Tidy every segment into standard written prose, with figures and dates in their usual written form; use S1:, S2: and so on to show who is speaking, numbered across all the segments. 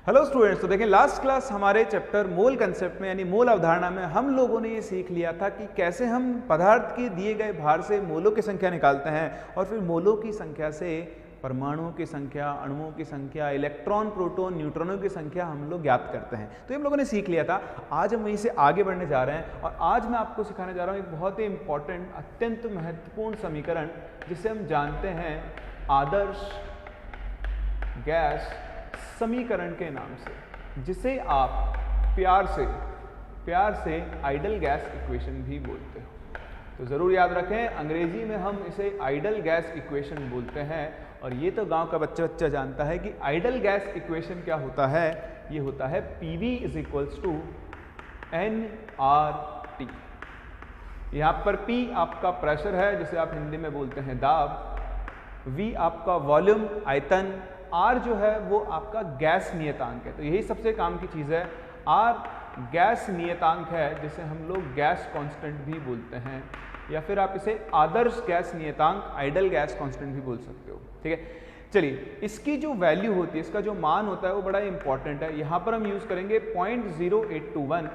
S1: Hello students, तो देखें last class हमारे चैप्टर मोल कंसेप्ट में यानी मोल अवधारणा में हम लोगों ने ये सीख लिया था कि कैसे हम पदार्थ के दिए गए भार से मोलों की संख्या निकालते हैं और फिर मोलों की संख्या से परमाणुओं की संख्या, अणुओं की संख्या, इलेक्ट्रॉन, प्रोटॉन, न्यूट्रॉनों की संख्या हम लोग ज्ञात करते हैं। तो ये हम लोगों ने सीख लिया था। आज हम वहीं से आगे बढ़ने जा रहे हैं और आज मैं आपको सिखाने जा रहा हूँ एक बहुत ही इंपॉर्टेंट, अत्यंत महत्वपूर्ण समीकरण जिसे हम जानते हैं आदर्श गैस समीकरण के नाम से, जिसे आप प्यार से आइडल गैस इक्वेशन भी बोलते हो। तो ज़रूर याद रखें, अंग्रेजी में हम इसे आइडल गैस इक्वेशन बोलते हैं और ये तो गांव का बच्चा जानता है कि आइडल गैस इक्वेशन क्या होता है। ये होता है PV = nRT। यहाँ पर P आपका प्रेशर है जिसे आप हिंदी में बोलते हैं दाब, V आपका वॉल्यूम आयतन, R जो है वो आपका गैस नियतांक है। तो यही सबसे काम की चीज़ है। R गैस नियतांक है जिसे हम लोग गैस कांस्टेंट भी बोलते हैं, या फिर आप इसे आदर्श गैस नियतांक, आइडल गैस कांस्टेंट भी बोल सकते हो। ठीक है, चलिए इसकी जो वैल्यू होती है, इसका जो मान होता है वो बड़ा इंपॉर्टेंट है। यहाँ पर हम यूज़ करेंगे 0.0821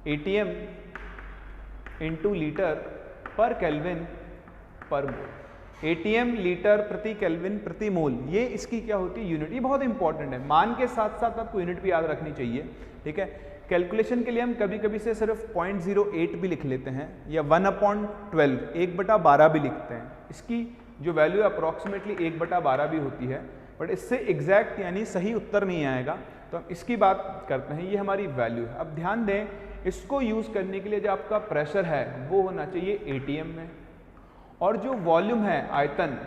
S1: ATM × लीटर पर केल्विन पर मोल। ATM लीटर प्रति केल्विन प्रति मोल, ये इसकी क्या होती है यूनिट। ये बहुत इंपॉर्टेंट है। मान के साथ साथ आपको यूनिट भी याद रखनी चाहिए। ठीक है, कैलकुलेशन के लिए हम कभी कभी से सिर्फ 0.08 भी लिख लेते हैं या 1/12 1/12 भी लिखते हैं। इसकी जो वैल्यू अप्रॉक्सीमेटली 1/12 भी होती है, बट इससे एग्जैक्ट यानी सही उत्तर नहीं आएगा। तो हम इसकी बात करते हैं, ये हमारी वैल्यू है। अब ध्यान दें, इसको यूज़ करने के लिए जो आपका प्रेशर है वो होना चाहिए ATM में, और जो वॉल्यूम है आयतन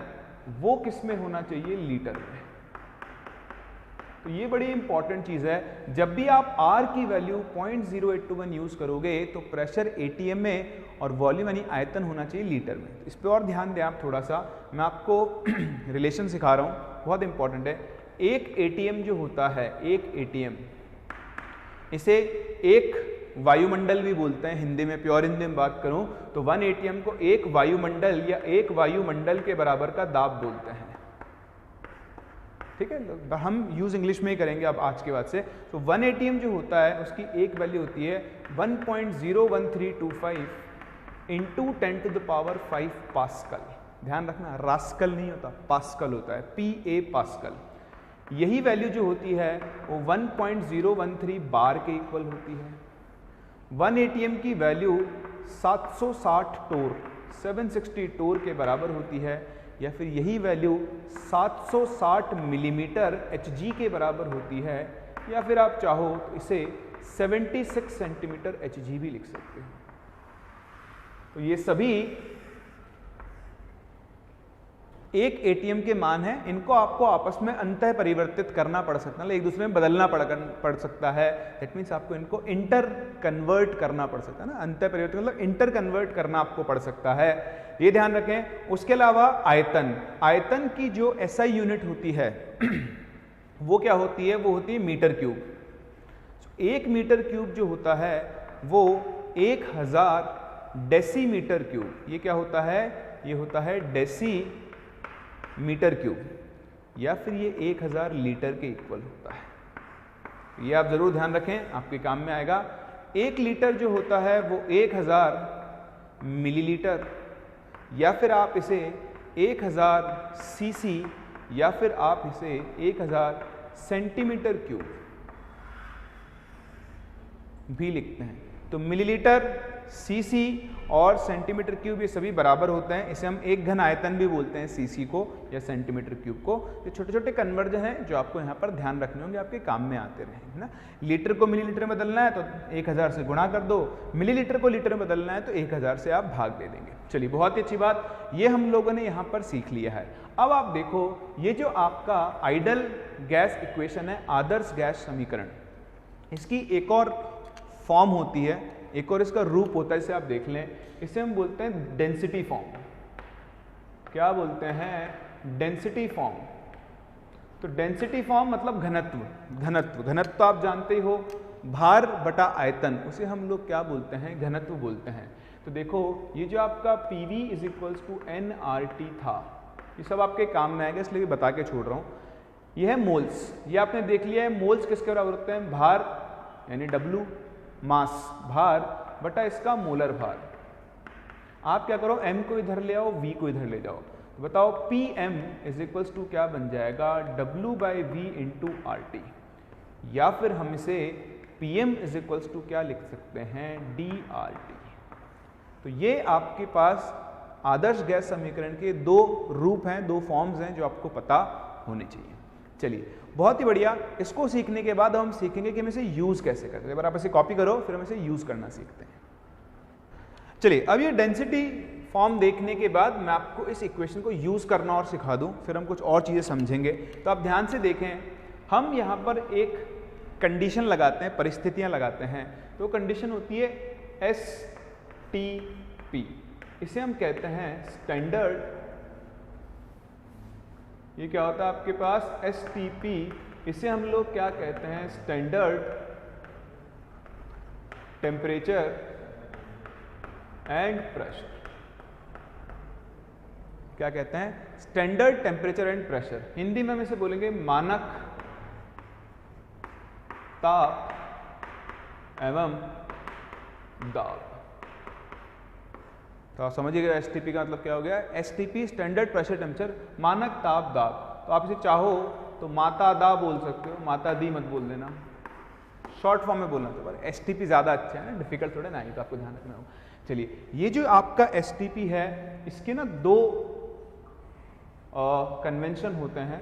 S1: वो किस में होना चाहिए, लीटर में। तो ये बड़ी इंपॉर्टेंट चीज़ है। जब भी आप R की वैल्यू 0.0821 यूज़ करोगे तो प्रेशर ATM में और वॉल्यूम यानी आयतन होना चाहिए लीटर में। इस पर और ध्यान दें आप थोड़ा सा, मैं आपको रिलेशन सिखा रहा हूँ, बहुत इंपॉर्टेंट है। एक ATM जो होता है, एक ATM, इसे एक वायुमंडल भी बोलते हैं हिंदी में। प्योर हिंदी में बात करूं तो 1 ATM को एक वायुमंडल या एक वायुमंडल के बराबर का दाब बोलते हैं। ठीक है, हम यूज इंग्लिश में ही करेंगे अब आज के बाद से। तो 1 ATM जो होता है उसकी एक वैल्यू होती है 1.01325 × 10⁵ पास्कल। ध्यान रखना, रास्कल नहीं होता, पास्कल होता है, PA पास्कल। यही वैल्यू जो होती है वो 1.013 बार के इक्वल होती है। 1 ATM की वैल्यू 760 टोर 760 टोर के बराबर होती है, या फिर यही वैल्यू 760 मिलीमीटर Hg के बराबर होती है, या फिर आप चाहो तो इसे 76 सेंटीमीटर Hg भी लिख सकते हो। तो ये सभी एक ATM के मान है। इनको आपको आपस में अंतः परिवर्तित करना पड़ सकता है, एक दूसरे में बदलना पड़ सकता है। दैट मीन्स आपको इनको इंटर कन्वर्ट करना पड़ सकता है ना, अंतः परिवर्तित मतलब इंटर कन्वर्ट करना आपको पड़ सकता है, ये ध्यान रखें। उसके अलावा आयतन की जो SI यूनिट होती है वो क्या होती है, वो होती है मीटर क्यूब। 1 मीटर क्यूब जो होता है वो 1000 डेसीमीटर क्यूब, ये क्या होता है, ये होता है डेसीमीटर क्यूब, या फिर ये 1000 लीटर के इक्वल होता है। ये आप जरूर ध्यान रखें, आपके काम में आएगा। 1 लीटर जो होता है वो 1000 मिलीलीटर, या फिर आप इसे 1000 cc, या फिर आप इसे 1000 सेंटीमीटर क्यूब भी लिखते हैं। तो मिलीलीटर, cc और सेंटीमीटर क्यूब ये सभी बराबर होते हैं। इसे हम एक घन आयतन भी बोलते हैं, cc को या सेंटीमीटर क्यूब को। ये छोटे छोटे कन्वर्जन हैं जो आपको यहाँ पर ध्यान रखने होंगे, आपके काम में आते रहे, है ना। लीटर को मिलीलीटर में बदलना है तो 1000 से गुणा कर दो, मिलीलीटर को लीटर में बदलना है तो 1000 से आप भाग दे देंगे। चलिए, बहुत ही अच्छी बात, ये हम लोगों ने यहाँ पर सीख लिया है। अब आप देखो, ये जो आपका आइडल गैस इक्वेशन है, आदर्श गैस समीकरण, इसकी एक और फॉर्म होती है, एक और इसका रूप होता है, इसे आप देख लें। इसे हम बोलते हैं डेंसिटी फॉर्म। क्या बोलते हैं, डेंसिटी फॉर्म। तो डेंसिटी फॉर्म मतलब घनत्व आप जानते ही हो, भार बटा आयतन, उसे हम लोग क्या बोलते हैं, घनत्व बोलते हैं। तो देखो, ये जो आपका PV = nRT था, ये सब आपके काम में आएगा, इसलिए बता के छोड़ रहा हूँ। ये है मोल्स, ये आपने देख लिया है। मोल्स किसके बराबर होते हैं? भार यानी W, मास भार बटा इसका मोलर भार। आप क्या करो, m को इधर ले आओ, v को इधर ले जाओ, तो बताओ Pm इज इक्वल्स टू क्या बन जाएगा? W/v इंटू RT, या फिर हम इसे Pm इज इक्वल्स टू क्या लिख सकते हैं? DRT। तो ये आपके पास आदर्श गैस समीकरण के दो रूप हैं, दो फॉर्म्स हैं जो आपको पता होने चाहिए। चलिए बहुत ही बढ़िया। इसको सीखने के बाद हम सीखेंगे कि हम इसे यूज कैसे करते हैं। एक बार आप इसे कॉपी करो, फिर हम इसे यूज करना सीखते हैं। चलिए अब ये डेंसिटी फॉर्म देखने के बाद मैं आपको इस इक्वेशन को यूज करना और सिखा दूं, फिर हम कुछ और चीजें समझेंगे। तो आप ध्यान से देखें, हम यहाँ पर एक कंडीशन लगाते हैं, परिस्थितियां लगाते हैं। तो कंडीशन होती है STP, इसे हम कहते हैं स्टैंडर्ड, ये क्या होता है आपके पास? STP, इसे हम लोग क्या कहते हैं? Standard temperature and pressure. क्या कहते हैं? Standard temperature and pressure. Hindi में हम इसे बोलेंगे मानक ताप एवं दाब। तो आप समझिएगा STP का मतलब क्या हो गया? STP स्टैंडर्ड प्रेशर टेम्परेचर, मानक ताप दाब। तो आप इसे चाहो तो माता दा बोल सकते हो, माता दी मत बोल देना, शॉर्ट फॉर्म में बोलना। तो पर STP ज़्यादा अच्छा है ना, डिफिकल्ट थोड़ा ना ही, तो आपको ध्यान रखना होगा। चलिए ये जो आपका STP है, इसके ना दो कन्वेंशन होते हैं,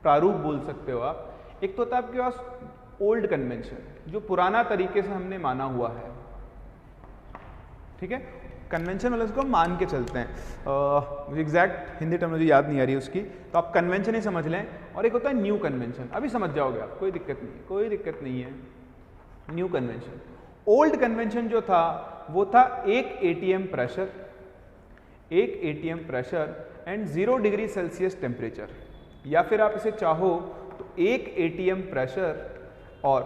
S1: प्रारूप बोल सकते हो आप। एक तो होता है आपके पास ओल्ड कन्वेंशन, जो पुराना तरीके से हमने माना हुआ है, ठीक है। कन्वेंशन वाले उसको मान के चलते हैं, मुझे एग्जैक्ट हिंदी टर्मिनोलॉजी याद नहीं आ रही उसकी, तो आप कन्वेंशन ही समझ लें। और एक होता है न्यू कन्वेंशन, अभी समझ जाओगे आप, कोई दिक्कत नहीं, कोई दिक्कत नहीं है। न्यू कन्वेंशन, ओल्ड कन्वेंशन जो था वो था 1 ATM pressure, 1 ATM pressure and 0 degree Celsius temperature, या फिर आप इसे चाहो तो 1 ATM प्रेशर और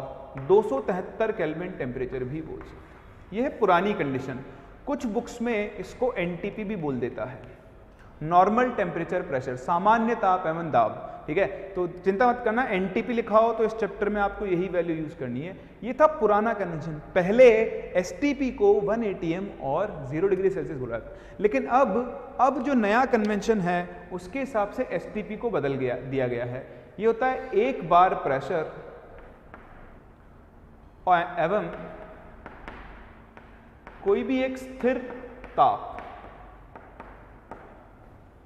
S1: 273 केल्विन टेम्परेचर भी बोल सकते। यह है पुरानी कंडीशन। कुछ बुक्स में इसको NTP भी बोल देता है, नॉर्मल टेम्परेचर प्रेशर, सामान्य ताप एवं दाब, ठीक है। तो चिंता मत करना, NTP लिखा हो तो इस चैप्टर में आपको यही वैल्यू यूज करनी है। ये था पुराना कन्वेंशन, पहले STP को 1 ATM और 0 डिग्री सेल्सियस बोला था, लेकिन अब जो नया कन्वेंशन है उसके हिसाब से STP को बदल दिया गया है। ये होता है 1 बार प्रेशर एवं कोई भी एक स्थिर ताप।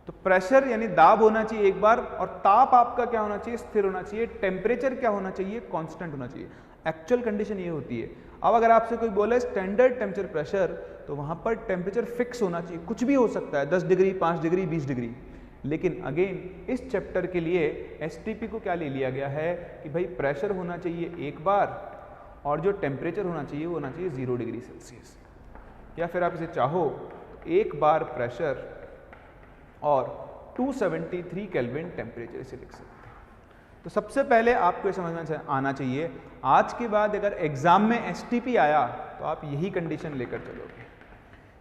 S1: तो प्रेशर यानी दाब होना चाहिए एक बार, और ताप आपका क्या होना चाहिए? स्थिर होना चाहिए। टेम्परेचर क्या होना चाहिए? कांस्टेंट होना चाहिए। एक्चुअल कंडीशन ये होती है। अब अगर आपसे कोई बोले स्टैंडर्ड टेम्परेचर प्रेशर, तो वहां पर टेम्परेचर फिक्स होना चाहिए, कुछ भी हो सकता है, 10 डिग्री, 5 डिग्री, 20 डिग्री। लेकिन अगेन इस चैप्टर के लिए STP को क्या ले लिया गया है कि भाई प्रेशर होना चाहिए एक बार, और जो टेम्परेचर होना चाहिए वो होना चाहिए 0 डिग्री सेल्सियस। या फिर आप इसे चाहो तो 1 बार प्रेशर और 273 केल्विन टेम्परेचर इसे लिख सकते हैं। तो सबसे पहले आपको ये समझना आना चाहिए, आज के बाद अगर एग्जाम में STP आया तो आप यही कंडीशन लेकर चलोगे।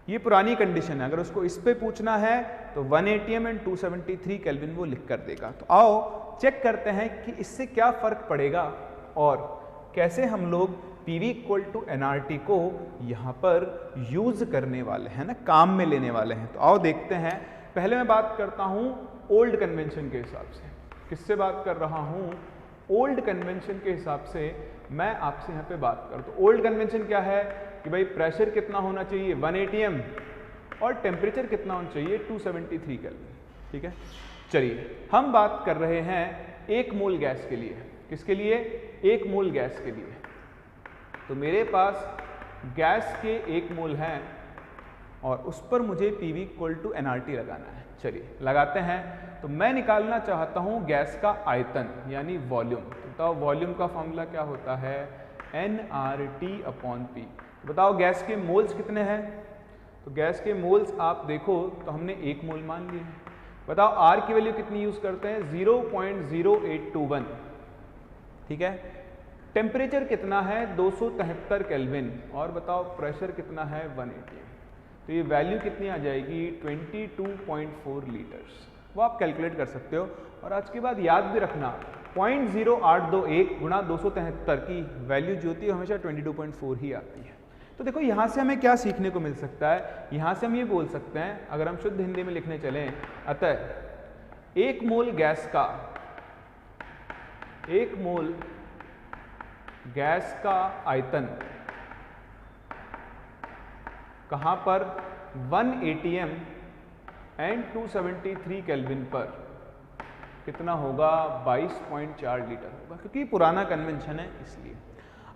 S1: ये पुरानी कंडीशन है, अगर उसको इस पे पूछना है तो 1 ATM एंड 273 केल्विन वो लिख कर देगा। तो आओ चेक करते हैं कि इससे क्या फर्क पड़ेगा और कैसे हम लोग PV इक्वल टू nRT को यहाँ पर यूज करने वाले हैं ना, काम में लेने वाले हैं। तो आओ देखते हैं। पहले मैं बात करता हूँ ओल्ड कन्वेंशन के हिसाब से। किससे बात कर रहा हूँ? ओल्ड कन्वेंशन के हिसाब से मैं आपसे यहाँ पे बात कर। तो ओल्ड कन्वेंशन क्या है कि भाई प्रेशर कितना होना चाहिए? 1 ATM, और टेम्परेचर कितना होना चाहिए? 273 केल्विन, ठीक है। चलिए हम बात कर रहे हैं 1 मोल गैस के लिए। किसके लिए? 1 मोल गैस के लिए। तो मेरे पास गैस के 1 मोल हैं और उस पर मुझे PV इक्वल टू nRT लगाना है। चलिए लगाते हैं। तो मैं निकालना चाहता हूं गैस का आयतन यानी वॉल्यूम। बताओ वॉल्यूम का फॉर्मूला क्या होता है? nRT/P। बताओ गैस के मोल्स कितने हैं? तो गैस के मोल्स आप देखो तो हमने 1 मोल मान लिए। बताओ R की वैल्यू कितनी यूज करते हैं? 0.0821, ठीक है। टेम्परेचर कितना है? 273 केल्विन, और बताओ प्रेशर कितना है? 1 ATM। तो ये वैल्यू कितनी आ जाएगी? 22.4 लीटर्स। वो आप कैलकुलेट कर सकते हो। और आज के बाद याद भी रखना 0.0821 गुणा 273 की वैल्यू जो होती है हमेशा 22.4 ही आती है। तो देखो यहाँ से हमें क्या सीखने को मिल सकता है, यहाँ से हम ये बोल सकते हैं, अगर हम शुद्ध हिंदी में लिखने चलें, अतः 1 मोल गैस का आयतन कहाँ पर 1 atm एंड 273 केल्विन पर कितना होगा 22.4 लीटर होगा, क्योंकि पुराना कन्वेंशन है इसलिए।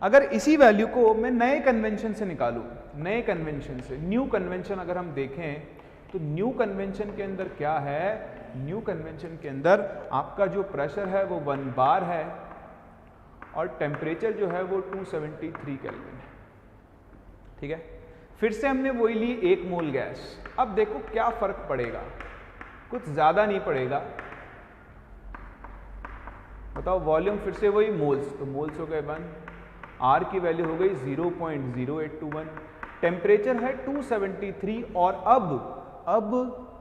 S1: अगर इसी वैल्यू को मैं नए कन्वेंशन से निकालूं, नए कन्वेंशन से, न्यू कन्वेंशन अगर हम देखें तो न्यू कन्वेंशन के अंदर क्या है, न्यू कन्वेंशन के अंदर आपका जो प्रेशर है वो 1 बार है और टेम्परेचर जो है वो 273 केल्विन है। ठीक है, फिर से हमने वही ली 1 मोल गैस। अब देखो क्या फर्क पड़ेगा, कुछ ज्यादा नहीं पड़ेगा। बताओ वॉल्यूम फिर से वही मोल्स, तो मोल्स हो गए 1, आर की वैल्यू हो गई 0.0821, टेम्परेचर है 273 और अब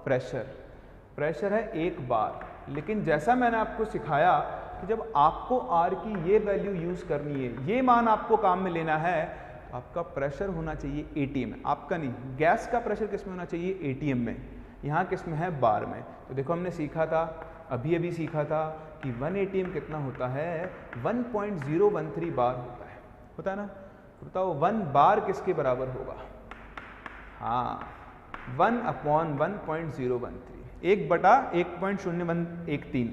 S1: प्रेशर है 1 बार। लेकिन जैसा मैंने आपको सिखाया कि जब आपको आर की ये वैल्यू यूज करनी है, ये मान आपको काम में लेना है, तो आपका प्रेशर होना चाहिए एटीएम में, आपका नहीं, गैस का प्रेशर किस में होना चाहिए, एटीएम में। यहाँ किस में है, बार में। तो देखो हमने सीखा था, अभी सीखा था कि 1 atm कितना होता है, 1.013 बार होता है ना। तो बताओ 1 बार किसके बराबर होगा, हाँ 1/1.013, 1/1.0113।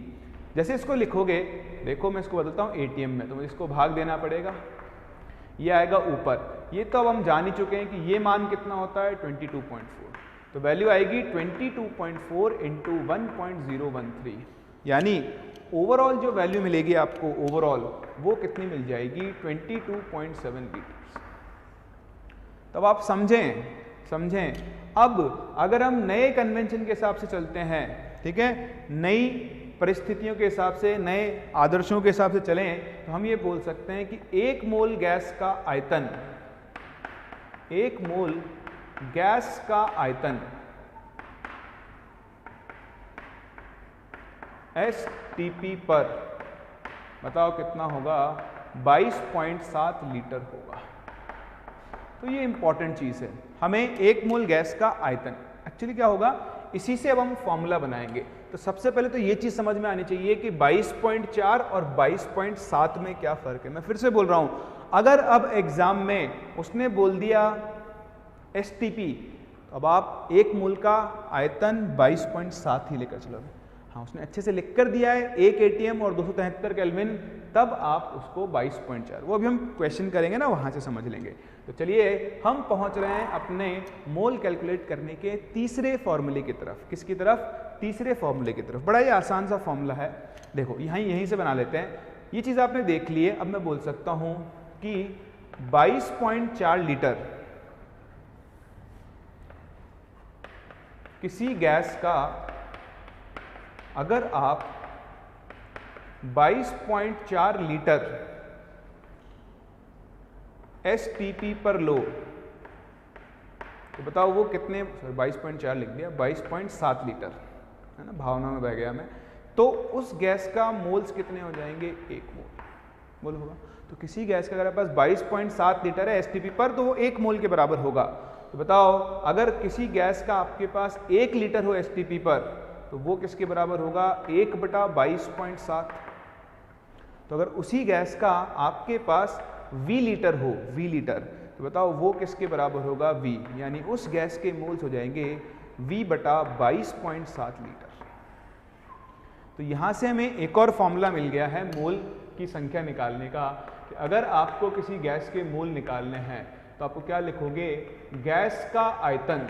S1: जैसे इसको लिखोगे, देखो मैं इसको बदलता हूँ एटीएम में, तो मुझे इसको भाग देना पड़ेगा, ये आएगा ऊपर। ये तो अब हम जान ही चुके हैं कि ये मान कितना होता है 22.4, तो वैल्यू आएगी 22.4 इंटू 1.013, यानी ओवरऑल जो वैल्यू मिलेगी आपको, ओवरऑल वो कितनी मिल जाएगी 22.7 लीटर। तब आप समझें। अब अगर हम नए कन्वेंशन के हिसाब से चलते हैं, ठीक है, नई परिस्थितियों के हिसाब से, नए आदर्शों के हिसाब से चलें, तो हम ये बोल सकते हैं कि 1 मोल गैस का आयतन, 1 मोल गैस का आयतन STP पर, बताओ कितना होगा, 22.7 लीटर होगा। तो ये इंपॉर्टेंट चीज है, हमें 1 मोल गैस का आयतन, एक्चुअली क्या होगा, इसी से अब हम फॉर्मूला बनाएंगे। तो सबसे पहले तो ये चीज समझ में आनी चाहिए कि 22.4 और 22.7 में क्या फर्क है। मैं फिर से बोल रहा हूं, अगर अब एग्जाम में उसने बोल दिया STP, तो अब आप 1 मोल का आयतन 22.7 ही लेकर चलोगे। हाँ, उसने अच्छे से लिख कर दिया है 1 atm और 273 केल्विन, तब आप उसको 22.4, वो अभी हम क्वेश्चन करेंगे ना, वहां से समझ लेंगे। तो चलिए हम पहुंच रहे हैं अपने मोल कैलकुलेट करने के तीसरे फॉर्मूले की तरफ। किसकी तरफ, तीसरे फॉर्मूले की तरफ। बड़ा ही आसान सा फॉर्मूला है, देखो यहीं से बना लेते हैं। ये चीज आपने देख ली है, अब मैं बोल सकता हूं कि 22.4 लीटर किसी गैस का, अगर आप 22.4 लीटर STP पर लो, तो बताओ वो कितने, 22.4 लिख दिया, 22.7 लीटर है ना, भावना में बह गया मैं। तो उस गैस का मोल्स कितने हो जाएंगे, 1 मोल होगा। तो किसी गैस का अगर आपके पास 22.7 लीटर है STP पर, तो वो 1 मोल के बराबर होगा। तो बताओ अगर किसी गैस का आपके पास 1 लीटर हो STP पर, तो वो किसके बराबर होगा, 1/22.7। तो अगर उसी गैस का आपके पास V लीटर हो, V लीटर, तो बताओ वो किसके बराबर होगा, V, यानी उस गैस के मोल्स हो जाएंगे V/22.7 लीटर। तो यहां से हमें एक और फॉर्मूला मिल गया है मोल की संख्या निकालने का, कि अगर आपको किसी गैस के मोल निकालने हैं तो आपको क्या लिखोगे, गैस का आयतन,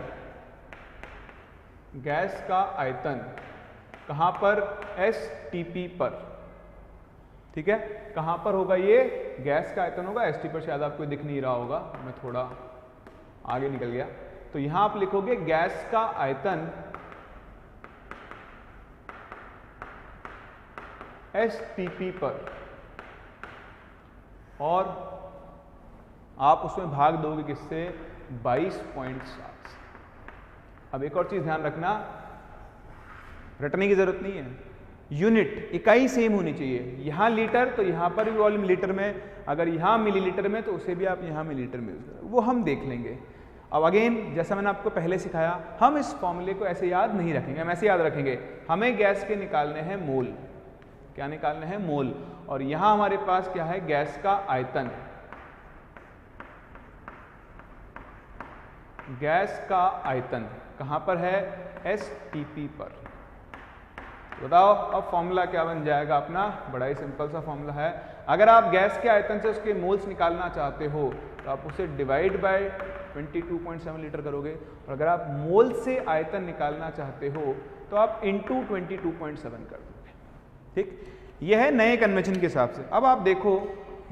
S1: गैस का आयतन कहां पर, STP पर, ठीक है, कहां पर होगा, ये गैस का आयतन होगा STP पर। शायद आपको दिख नहीं रहा होगा, मैं थोड़ा आगे निकल गया। तो यहां आप लिखोगे गैस का आयतन STP पर, और आप उसमें भाग दोगे किससे, 22.7। अब एक और चीज ध्यान रखना, रटने की जरूरत नहीं है, यूनिट इकाई सेम होनी चाहिए। यहाँ लीटर तो यहाँ पर भी वॉल्यूम लीटर में, अगर यहाँ मिलीलीटर में तो उसे भी आप यहाँ मिलीलीटर में यूज करें, वो हम देख लेंगे। अब अगेन जैसा मैंने आपको पहले सिखाया, हम इस फॉर्मूले को ऐसे याद नहीं रखेंगे, हम ऐसे याद रखेंगे हमें गैस के निकालने हैं मोल। क्या निकालने हैं? मोल। और यहां हमारे पास क्या है? गैस का आयतन। गैस का आयतन कहां पर है? STP पर। बताओ अब फॉर्मूला क्या बन जाएगा अपना? बड़ा ही सिंपल सा फॉर्मूला है। अगर आप गैस के आयतन से उसके मोल्स निकालना चाहते हो तो आप उसे डिवाइड बाय 22.7 लीटर करोगे, और अगर आप मोल से आयतन निकालना चाहते हो तो आप इंटू 22.7 कर दोगे। ठीक, यह है नए कन्वेंशन के हिसाब से। अब आप देखो,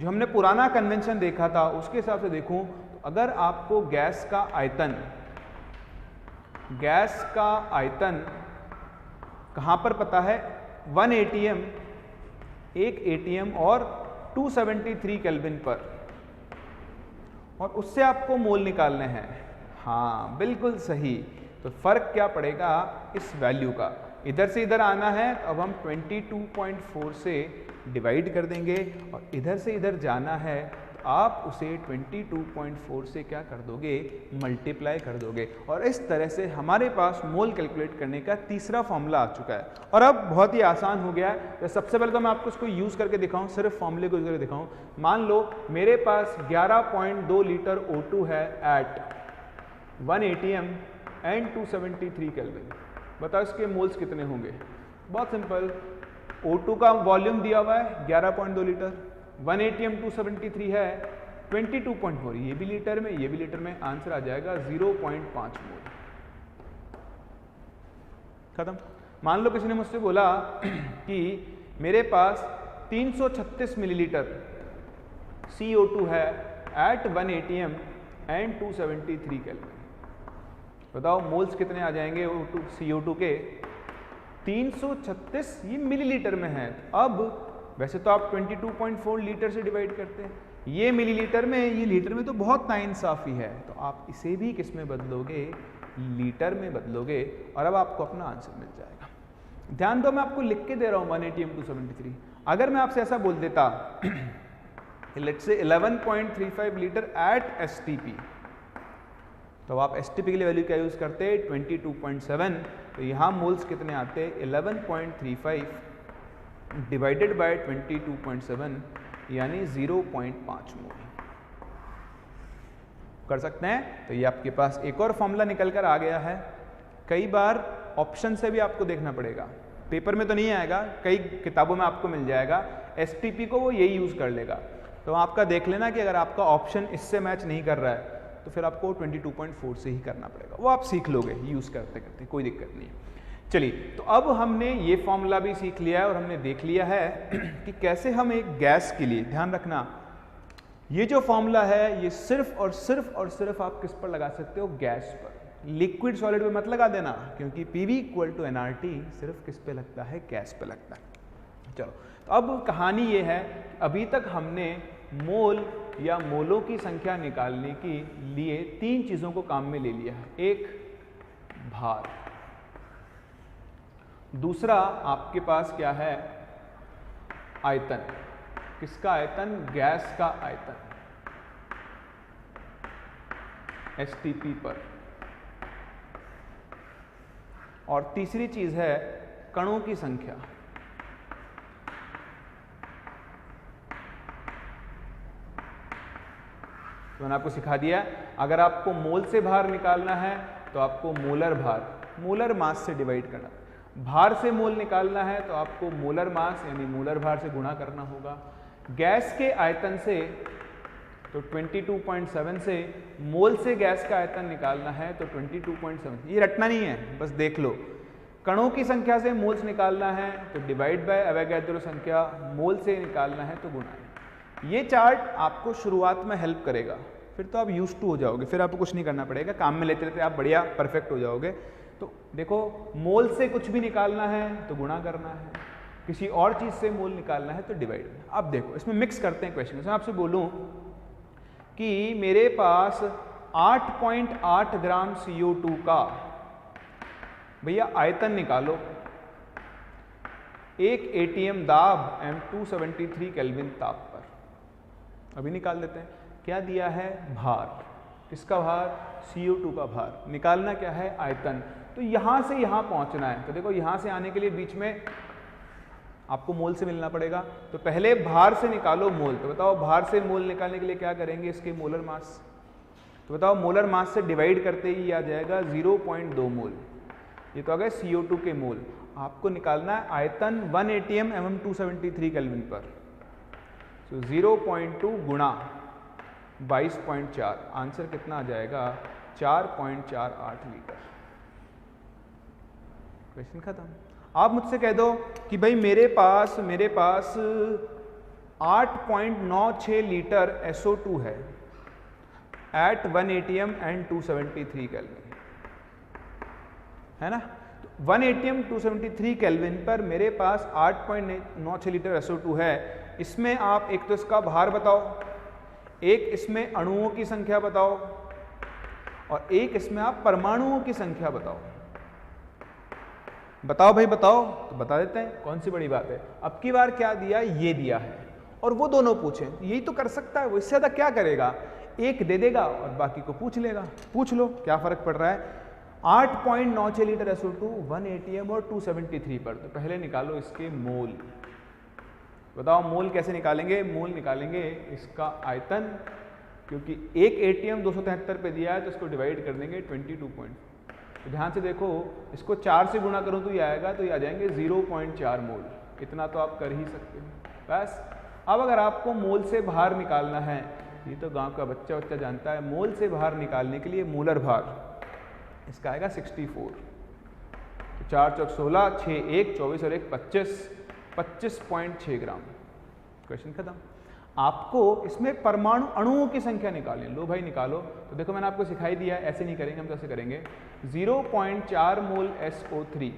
S1: जो हमने पुराना कन्वेंशन देखा था उसके हिसाब से देखूं तो अगर आपको गैस का आयतन कहां पर पता है? 1 ATM, 1 ATM और 273 केल्विन पर, और उससे आपको मोल निकालने हैं। हाँ बिल्कुल सही। तो फर्क क्या पड़ेगा? इस वैल्यू का। इधर से इधर आना है तो अब हम 22.4 से डिवाइड कर देंगे, और इधर से इधर जाना है तो आप उसे 22.4 से क्या कर दोगे? मल्टीप्लाई कर दोगे। और इस तरह से हमारे पास मोल कैलकुलेट करने का तीसरा फॉर्मूला आ चुका है। और अब बहुत ही आसान हो गया है। तो सबसे पहले तो मैं आपको इसको यूज़ करके दिखाऊं, सिर्फ फॉर्मूले को यूज़ करके दिखाऊं। मान लो मेरे पास 11.2 लीटर O2 है एट 1 ATM एंड 273 केल्विन। बताओ इसके मोल्स कितने होंगे? बहुत सिंपल, O2 का वॉल्यूम दिया हुआ है 11.2 लीटर, 1 ATM 273 है 22.4, ये भी लीटर में ये भी लीटर में, आंसर आ जाएगा 0.5 मोल। खत्म। मान लो किसी ने मुझसे बोला कि मेरे पास 336 मिलीलीटर CO2 है एट 1 ATM एंड 273 केल्विन। बताओ मोल्स कितने आ जाएंगे CO2 के? 336, ये मिलीलीटर में है। अब वैसे तो आप 22.4 लीटर से डिवाइड करते हैं, ये मिलीलीटर में, ये लीटर में, तो बहुत नाइंसाफी है। तो आप इसे भी किस में बदलोगे? लीटर में बदलोगे, और अब आपको अपना आंसर मिल जाएगा। ध्यान दो, मैं आपको लिख के दे रहा हूँ 1 ATM 273। अगर मैं आपसे ऐसा बोल देता let's say 11.35 litre at STP, तो आप STP के लिए वैल्यू क्या यूज करते? 22.7। तो यहाँ मोल्स कितने आते? 11.35 डिवाइडेड बाय 22.7 यानी 0.5 मोल। कर सकते हैं। तो ये आपके पास एक और फॉर्मूला निकल कर आ गया है। कई बार ऑप्शन से भी आपको देखना पड़ेगा, पेपर में तो नहीं आएगा, कई किताबों में आपको मिल जाएगा। STP को वो यही यूज कर लेगा। तो आपका देख लेना कि अगर आपका ऑप्शन इससे मैच नहीं कर रहा है तो फिर आपको 22.4 से ही करना पड़ेगा। वो आप सीख लोगे यूज करते करते, कोई दिक्कत नहीं है। चलिए, तो अब हमने ये फॉर्मूला भी सीख लिया है और हमने देख लिया है कि कैसे हम एक गैस के लिए, ध्यान रखना ये जो फॉर्मूला है ये सिर्फ और सिर्फ और सिर्फ आप किस पर लगा सकते हो? गैस पर। लिक्विड सॉलिड पे मत लगा देना, क्योंकि PV = nRT सिर्फ किस पे लगता है? गैस पे लगता है। चलो, तो अब कहानी ये है, अभी तक हमने मोल या मोलों की संख्या निकालने के लिए 3 चीजों को काम में ले लिया है। एक, भार। दूसरा आपके पास क्या है? आयतन। किसका आयतन? गैस का आयतन STP पर। और तीसरी चीज है कणों की संख्या। तो मैंने आपको सिखा दिया, अगर आपको मोल से भार निकालना है तो आपको मोलर भार, मोलर मास से डिवाइड करना। भार से मोल निकालना है तो आपको मोलर मास यानी मोलर भार से गुणा करना होगा। गैस के आयतन से तो 22.7 से, मोल से गैस का आयतन निकालना है तो 22.7। ये रटना नहीं है, बस देख लो। कणों की संख्या से मोल्स निकालना है तो डिवाइड बाय एवोगैड्रो संख्या, मोल से निकालना है तो गुणा। ये चार्ट आपको शुरुआत में हेल्प करेगा, फिर तो आप यूज्ड टू हो जाओगे, फिर आपको कुछ नहीं करना पड़ेगा, काम में लेते लेते आप बढ़िया परफेक्ट हो जाओगे। तो देखो, मोल से कुछ भी निकालना है तो गुणा करना है, किसी और चीज से मोल निकालना है तो डिवाइड। अब देखो, इसमें मिक्स करते हैं क्वेश्चन। मैं आपसे बोलूं कि मेरे पास 8.8 ग्राम CO2 का भैया आयतन निकालो, एक एटीएम दाब M273 केल्विन ताप पर। अभी निकाल देते हैं। क्या दिया है? भार। किसका भार? CO2 का भार। निकालना क्या है? आयतन। तो यहां से यहां पहुंचना है। तो देखो यहां से आने के लिए बीच में आपको मोल से मिलना पड़ेगा। तो पहले भार से निकालो मोल। तो बताओ भार से मोल निकालने के लिए क्या करेंगे? इसके मोलर मास। तो बताओ मोलर मास से डिवाइड करते ही आ जाएगा 0.2 मोल। ये तो आ गए CO2 के मोल। आपको निकालना है आयतन 1 ATM MM273 केल्विन पर। तो 0.2 गुणा 22.4, आंसर कितना आ जाएगा? 4.48 लीटर। क्वेश्चन खत्म। आप मुझसे कह दो कि भाई मेरे पास 8.96 लीटर SO2 है एट 1 ATM and 273 केल्विन, है ना? 1 ATM 273 केल्विन पर मेरे पास 8.96 लीटर SO2 है। इसमें आप एक तो इसका भार बताओ, एक इसमें अणुओं की संख्या बताओ, और एक इसमें आप परमाणुओं की संख्या बताओ। बताओ भाई बताओ। तो बता देते हैं, कौन सी बड़ी बात है। अब की बार क्या दिया? ये दिया है, और वो दोनों पूछे। यही तो कर सकता है वो, इससे ज्यादा क्या करेगा? एक दे देगा और बाकी को पूछ लेगा। पूछ लो, क्या फर्क पड़ रहा है? 8.96 लीटर SO2 1 ATM और 273 पर। तो पहले निकालो इसके मोल। बताओ मोल कैसे निकालेंगे? मोल निकालेंगे इसका आयतन, क्योंकि एक ATM 273 पे दिया है तो इसको डिवाइड कर देंगे 22. तो ध्यान से देखो, इसको 4 से गुणा करूं तो ये आएगा, तो ये आ जाएंगे 0.4 मोल। इतना तो आप कर ही सकते हो बस। अब अगर आपको मोल से भार निकालना है, ये तो गांव का बच्चा जानता है, मोल से भार निकालने के लिए मोलर भार इसका आएगा 64। तो 4 चौक 16, 6 1 24 और 1 25, 25.6 ग्राम। क्वेश्चन खत्म। आपको इसमें परमाणु अणुओं की संख्या निकालनी। लो भाई निकालो। तो देखो मैंने आपको सिखाई दिया है, ऐसे नहीं करेंगे हम, कैसे करेंगे? 0.4 मोल SO3।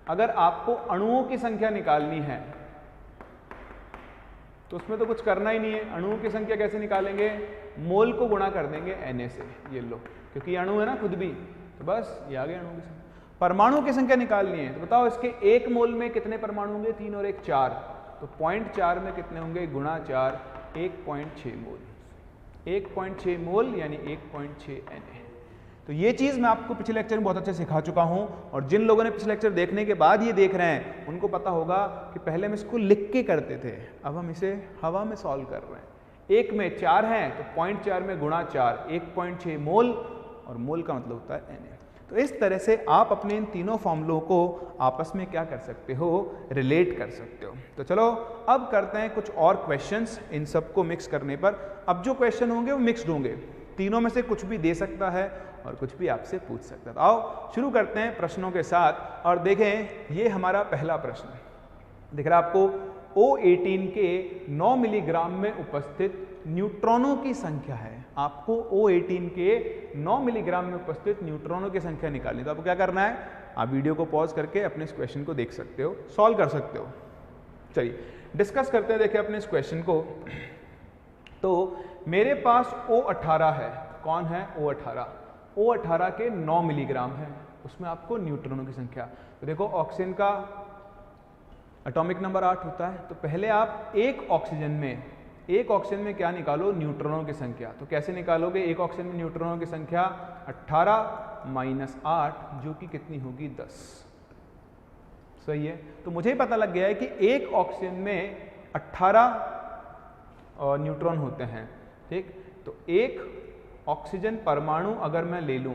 S1: अगर आपको अणुओं की संख्या निकालनी है तो उसमें तो कुछ करना ही नहीं है। अणुओं की संख्या कैसे निकालेंगे? मोल को गुणा कर देंगे Na से। ये लो, क्योंकि अणु है ना खुद भी, तो बस ये आ गए अणुओं की संख्या। परमाणु की संख्या निकालनी है, तो बताओ इसके 1 मोल में कितने परमाणु होंगे? 3 और 1 4। तो 0.4 में कितने होंगे? गुणा 4, 1.6 मोल। 1.6 मोल यानी 1.6 Na। तो ये चीज़ मैं आपको पिछले लेक्चर में बहुत अच्छे सिखा चुका हूँ, और जिन लोगों ने पिछले लेक्चर देखने के बाद ये देख रहे हैं उनको पता होगा कि पहले हम इसको लिख के करते थे, अब हम इसे हवा में सॉल्व कर रहे हैं। 1 में 4 हैं तो 0.4 में गुणा 4, 1.6 मोल, और मोल का मतलब होता है Na। तो इस तरह से आप अपने इन तीनों फॉर्मूलों को आपस में क्या कर सकते हो? रिलेट कर सकते हो। तो चलो अब करते हैं कुछ और क्वेश्चंस इन सबको मिक्स करने पर। अब जो क्वेश्चन होंगे वो मिक्स्ड होंगे, तीनों में से कुछ भी दे सकता है और कुछ भी आपसे पूछ सकता है। तो आओ शुरू करते हैं प्रश्नों के साथ। और देखें, ये हमारा पहला प्रश्न दिख रहा है आपको। O18 के 9 मिलीग्राम में उपस्थित न्यूट्रॉनों की संख्या है। आपको O18 के 9 मिलीग्राम में उपस्थित न्यूट्रॉनों की संख्या निकालनी। तो आपको क्या करना है? आप वीडियो को पॉज करके अपने इस क्वेश्चन को देख सकते हो, सॉल्व कर सकते हो। चलिए डिस्कस करते हैं, देखिए अपने इस क्वेश्चन को। तो मेरे पास O18 है। कौन है? O18। O18 के 9 मिलीग्राम है, उसमें आपको न्यूट्रॉनों की संख्या। तो देखो ऑक्सीजन का एटॉमिक नंबर 8 होता है, तो पहले आप एक ऑक्सीजन में क्या निकालो? न्यूट्रॉनों की संख्या। तो कैसे निकालोगे? एक ऑक्सीजन में न्यूट्रॉनों की संख्या 18 माइनस 8, जो कि कितनी होगी? 10। सही है। तो मुझे पता लग गया है कि एक ऑक्सीजन में 18 न्यूट्रॉन होते हैं। ठीक, तो एक ऑक्सीजन परमाणु अगर मैं ले लूं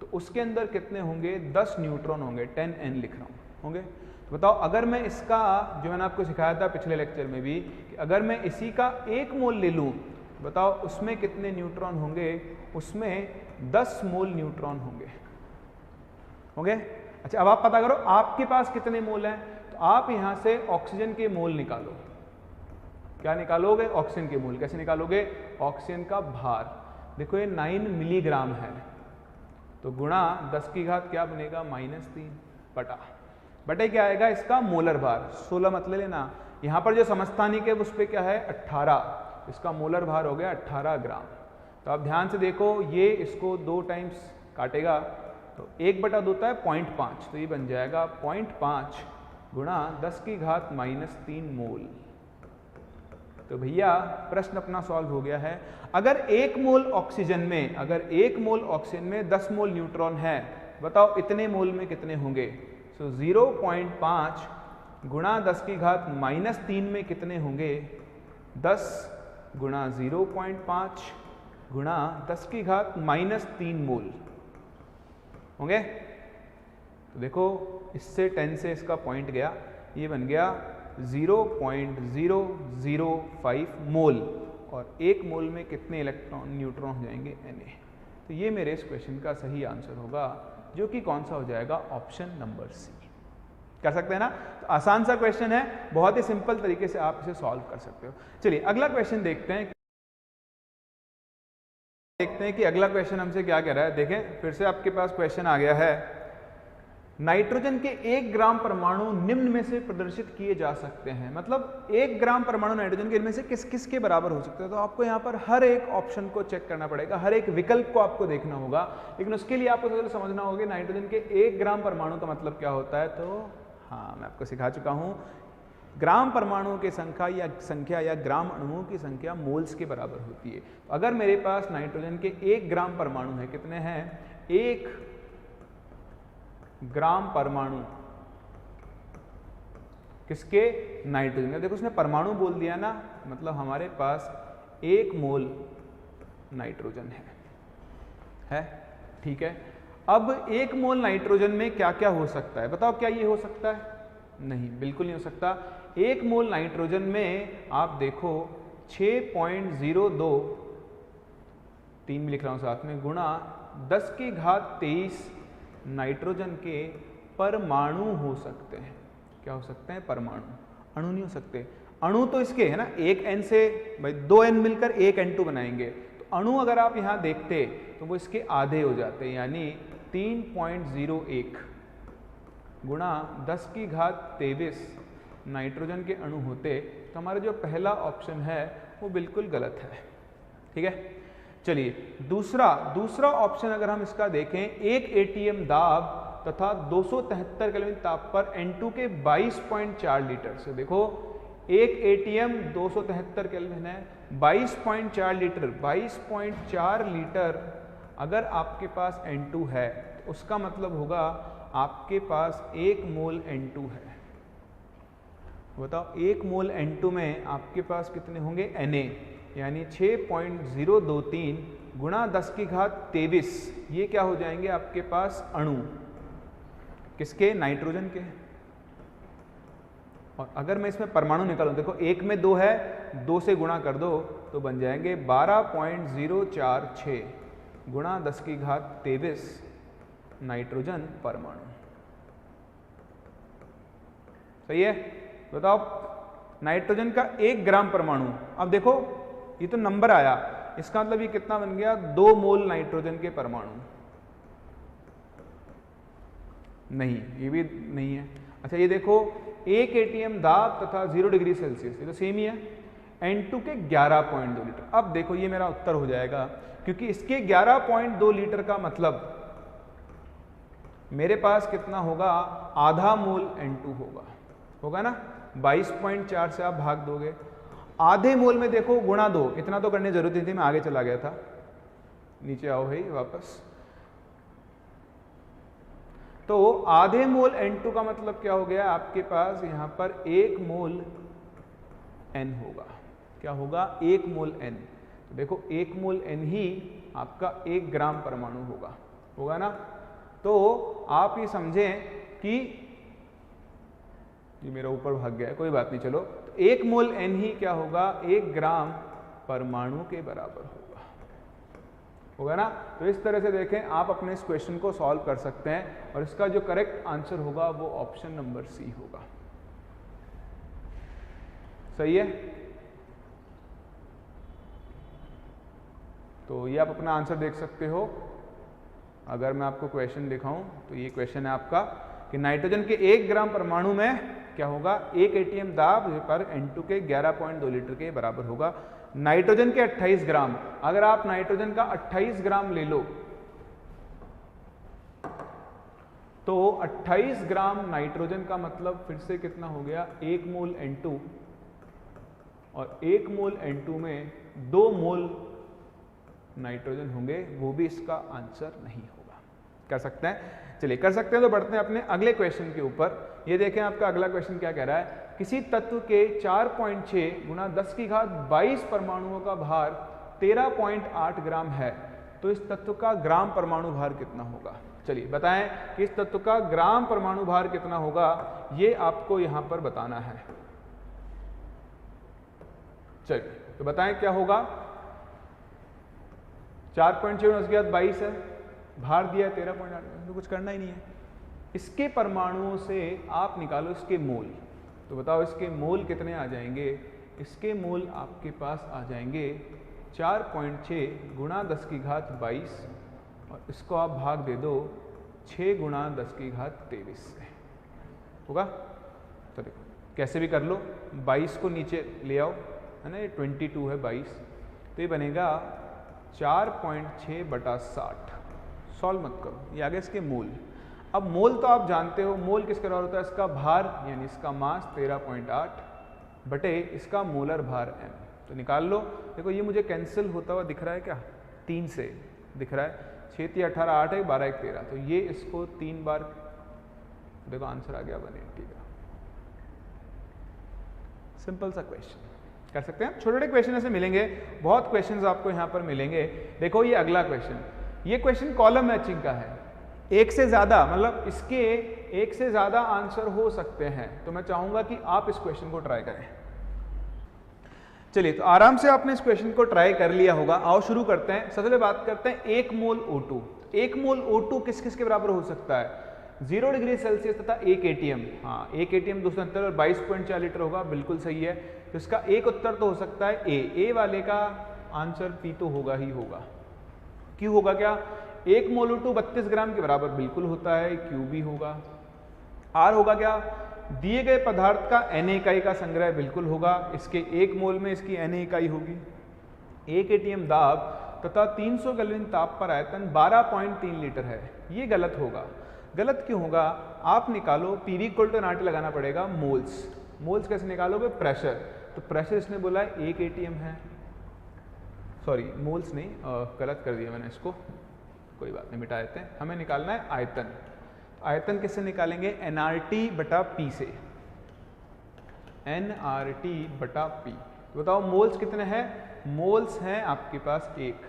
S1: तो उसके अंदर कितने होंगे? 10 न्यूट्रॉन होंगे। 10N लिख रहा हूं, होंगे। तो बताओ अगर मैं इसका, जो मैंने आपको सिखाया था पिछले लेक्चर में भी, कि अगर मैं इसी का 1 मोल ले लूं, बताओ उसमें कितने न्यूट्रॉन होंगे? उसमें 10 मोल न्यूट्रॉन होंगे। अच्छा, अब आप पता करो आपके पास कितने मोल हैं। तो आप यहां से ऑक्सीजन के मोल निकालो। क्या निकालोगे? ऑक्सीजन के मोल। कैसे निकालोगे? ऑक्सीजन का भार। देखो ये 9 मिलीग्राम है, तो गुणा 10 की घात क्या बनेगा? -3 बटे क्या आएगा? इसका मोलर भार 16 मत ले लेना। यहाँ पर जो समस्थानिक है उस पर क्या है? 18। इसका मोलर भार हो गया 18 ग्राम। तो आप ध्यान से देखो, ये इसको 2 टाइम्स काटेगा तो 1/2 होता है 0.5, तो ये बन जाएगा 0.5 गुणा 10 की घात -3 मोल। तो भैया प्रश्न अपना सॉल्व हो गया है। अगर 1 मोल ऑक्सीजन में 10 मोल न्यूट्रॉन है, बताओ इतने मोल में कितने होंगे? सो 0.5 गुणा 10 की घात -3 में कितने होंगे? 10 गुणा 0.5 गुणा 10 की घात -3 मोल होंगे। तो देखो इससे 10 से इसका पॉइंट गया, ये बन गया 0.005 मोल, और 1 मोल में कितने इलेक्ट्रॉन न्यूट्रॉन हो जाएंगे? Na। तो ये मेरे इस क्वेश्चन का सही आंसर होगा, जो कि कौन सा हो जाएगा? Option number C. कर सकते हैं ना? तो आसान सा क्वेश्चन है, बहुत ही सिंपल तरीके से आप इसे सॉल्व कर सकते हो। चलिए अगला क्वेश्चन देखते हैं कि अगला क्वेश्चन हमसे क्या कह रहा है। देखें फिर से आपके पास क्वेश्चन आ गया है, नाइट्रोजन के 1 ग्राम परमाणु निम्न में से प्रदर्शित किए जा सकते हैं। मतलब 1 ग्राम परमाणु नाइट्रोजन के इनमें से किस किस के बराबर हो सकते हैं। तो आपको यहाँ पर हर एक ऑप्शन को चेक करना पड़ेगा, हर एक विकल्प को आपको देखना होगा, लेकिन उसके लिए आपको सबसे समझना होगा नाइट्रोजन के 1 ग्राम परमाणु का मतलब क्या होता है। तो हाँ, मैं आपको सिखा चुका हूँ, ग्राम परमाणुओं की संख्या या ग्राम अणुओं की संख्या मोल्स के बराबर होती है। तो अगर मेरे पास नाइट्रोजन के 1 ग्राम परमाणु है, कितने हैं? 1 ग्राम परमाणु किसके? नाइट्रोजन का। देखो उसने परमाणु बोल दिया ना, मतलब हमारे पास 1 मोल नाइट्रोजन है, ठीक है। अब 1 मोल नाइट्रोजन में क्या क्या हो सकता है? बताओ क्या ये हो सकता है? नहीं, बिल्कुल नहीं हो सकता। 1 मोल नाइट्रोजन में आप देखो 6.02, 3 भी लिख रहा हूं साथ में, गुणा 10 की घात 23 नाइट्रोजन के परमाणु हो सकते हैं। क्या हो सकते हैं? परमाणु। अणु नहीं हो सकते। अणु तो इसके है ना, 1 N से भाई 2 N मिलकर 1 N2 बनाएंगे। तो अणु अगर आप यहाँ देखते तो वो इसके आधे हो जाते हैं, यानी 3.01 गुणा 10 की घात 23 नाइट्रोजन के अणु होते। तो हमारा जो पहला ऑप्शन है वो बिल्कुल गलत है, ठीक है। चलिए दूसरा ऑप्शन अगर हम इसका देखें, 1 ATM दाब तथा 273 केल्विन ताप पर N2 के 22.4 लीटर से, देखो 1 ATM 273 केल्विन है, 22.4 लीटर, 22.4 लीटर अगर आपके पास N2 है, तो उसका मतलब होगा आपके पास 1 मोल N2 है। बताओ 1 मोल N2 में आपके पास कितने होंगे? Na, यानी 6.023 गुणा 10 की घात 23, ये क्या हो जाएंगे आपके पास? अणु। किसके? नाइट्रोजन के। और अगर मैं इसमें परमाणु निकालूं, देखो 1 में 2 है, 2 से गुणा कर दो तो बन जाएंगे 12.046 गुणा 10 की घात 23 नाइट्रोजन परमाणु। सही है? बताओ नाइट्रोजन का 1 ग्राम परमाणु, अब देखो ये तो नंबर आया, इसका मतलब ये कितना बन गया? 2 मोल नाइट्रोजन के परमाणु। नहीं, ये भी नहीं है। अच्छा ये देखो 1 ATM दाब तथा 0 डिग्री सेल्सियस, ये तो सेम ही है। N2 के 11.2 लीटर। अब देखो ये मेरा उत्तर हो जाएगा, क्योंकि इसके 11.2 लीटर का मतलब मेरे पास कितना होगा? आधा मोल N2 होगा ना। 22.4 से आप भाग दोगे, आधे मोल में देखो गुणा 2, इतना तो करने जरूरत नहीं थी, मैं आगे चला गया था। नीचे आओ भाई वापस। तो आधे मोल N2 का मतलब क्या हो गया? आपके पास यहाँ पर 1 मोल N होगा। क्या होगा? 1 मोल N। तो देखो 1 मोल N ही आपका 1 ग्राम परमाणु होगा ना। तो आप ये समझें कि ये मेरा ऊपर भाग गया है, कोई बात नहीं, चलो। तो 1 मोल N ही क्या होगा? 1 ग्राम परमाणु के बराबर होगा ना। तो इस तरह से देखें आप अपने इस क्वेश्चन को सॉल्व कर सकते हैं, और इसका जो करेक्ट आंसर होगा वो ऑप्शन नंबर सी होगा। सही है? तो ये आप अपना आंसर देख सकते हो। अगर मैं आपको क्वेश्चन दिखाऊं तो ये क्वेश्चन है आपका कि नाइट्रोजन के 1 ग्राम परमाणु में क्या होगा? 1 ATM दाब पर N2 के 11.2 लीटर के बराबर होगा। नाइट्रोजन के 28 ग्राम, अगर आप नाइट्रोजन का 28 ग्राम ले लो तो 28 ग्राम नाइट्रोजन का मतलब फिर से कितना हो गया, 1 मोल N2, और 1 मोल N2 में 2 मोल नाइट्रोजन होंगे, वो भी इसका आंसर नहीं होगा। कर सकते हैं? चलिए कर सकते हैं। तो बढ़ते हैं अपने अगले क्वेश्चन के ऊपर। ये देखें आपका अगला क्वेश्चन क्या कह रहा है, किसी तत्व के 4.6 गुणा 10 की घात 22 परमाणुओं का भार 13.8 ग्राम है, तो इस तत्व का ग्राम परमाणु भार कितना होगा? चलिए बताएं कि इस तत्व का ग्राम परमाणु भार कितना होगा, ये आपको यहां पर बताना है। चलिए तो बताएं क्या होगा। 4.6 गुणा 10 की घात 22 है, भार दिया है 13.8, तो कुछ करना ही नहीं है। इसके परमाणुओं से आप निकालो इसके मोल। तो बताओ इसके मोल कितने आ जाएंगे? इसके मोल आपके पास आ जाएंगे 4.6 गुणा 10 की घात 22, और इसको आप भाग दे दो 6 गुणा 10 की घात 23 से। होगा? तो देखो कैसे भी कर लो, 22 को नीचे ले आओ, है ना, ये 22 है 22, तो ये बनेगा 4.6 बटा 60। सॉल्व मत करो, ये आ गया इसके मोल। अब मोल तो आप जानते हो, मोल किसके बराबर होता है? इसका भार यानी इसका मास 13.8 बटे इसका मोलर भार m। तो निकाल लो। देखो ये मुझे कैंसिल होता हुआ दिख रहा है क्या? 3 से दिख रहा है, 6 3 18 8 1 12 1 13, तो ये इसको 3 बार, देखो आंसर आ गया 180 का। सिंपल सा क्वेश्चन कर सकते हैं। छोटे छोटे क्वेश्चन ऐसे मिलेंगे, बहुत क्वेश्चंस आपको यहाँ पर मिलेंगे। देखो ये अगला क्वेश्चन, ये क्वेश्चन कॉलम मैचिंग का है। एक से ज़्यादा, मतलब इसके एक से ज़्यादा आंसर हो सकते हैं, तो मैं चाहूँगा कि आप इस क्वेश्चन को ट्राई करें। चलिए तो आराम से आपने इस क्वेश्चन को ट्राई कर लिया होगा। आओ शुरू करते हैं। सबसे पहले बात करते हैं 1 मोल O2। 1 मोल O2 किस किस के बराबर हो सकता है? 0 डिग्री सेल्सियस तथा 1 ATM। हाँ 1 ATM 270 और 22.4 लीटर होगा, बिल्कुल सही है। तो इसका एक उत्तर तो हो सकता है ए वाले का आंसर P तो होगा ही होगा। Q होगा क्या? 1 मोल O2 32 ग्राम के बराबर बिल्कुल होता है, Q भी होगा। R होगा क्या? दिए गए पदार्थ का Na इकाई का संग्रह बिल्कुल होगा, इसके 1 मोल में इसकी Na इकाई होगी। 1 ATM दाब तथा 300 केल्विन ताप पर आयतन 12.3 लीटर है, ये गलत होगा। गलत क्यों होगा? आप निकालो PV = NRT लगाना पड़ेगा मोल्स। मोल्स कैसे निकालोगे? प्रेशर। तो प्रेशर इसने बोला है 1 ATM है, सॉरी मोल्स नहीं, गलत कर दिया मैंने इसको, कोई बात नहीं मिटा देते हैं। हमें निकालना है आयतन। आयतन किससे निकालेंगे? nRT बटा P से, nRT बटा P। तो बताओ मोल्स कितने हैं? मोल्स हैं आपके पास 1,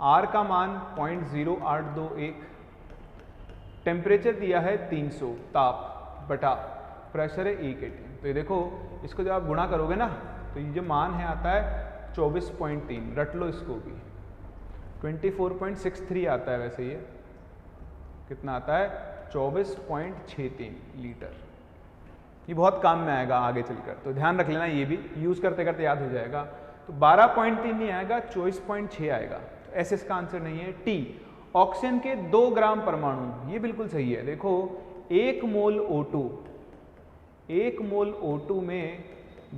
S1: R का मान 0.0821, टेम्परेचर दिया है 300, ताप बटा प्रेशर है 1 ATM। तो ये देखो इसको जब आप गुणा करोगे ना, तो ये जो मान है आता है 24.3, रट लो इसको भी। 24.63 आता है वैसे, ये कितना आता है? 24.63 लीटर। ये बहुत काम में आएगा आगे चलकर, तो ध्यान रख लेना, ये भी यूज़ करते करते याद हो जाएगा। तो 12.3 नहीं आएगा, 24.6 आएगा। तो ऐसे इसका आंसर नहीं है। टी, ऑक्सीजन के 2 ग्राम परमाणु, ये बिल्कुल सही है। देखो 1 मोल O2, 1 मोल O2 में